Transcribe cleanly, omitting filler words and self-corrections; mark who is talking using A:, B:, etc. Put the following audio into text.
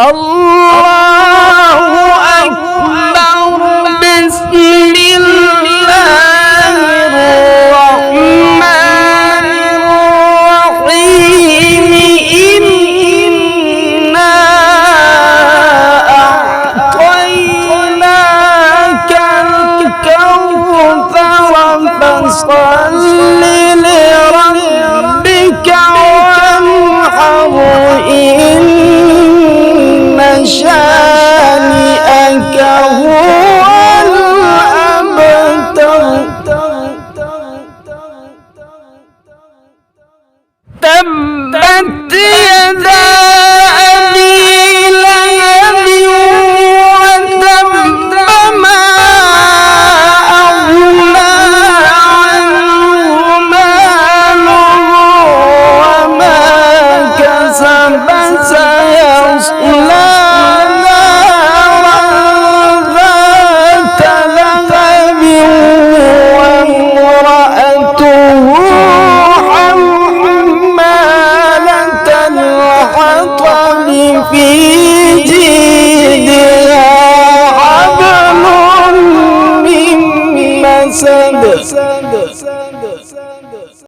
A: الله أكبر. بسم الله الرحمن الرحيم. إنا أعطيناك الكوثر فصل لربك وانحر. شانئك هو الأبتر. تبت يدا أبي لهب وتب ما أغنى عنه ماله وما كسب. سيصلى في جيدها حبل من مسد.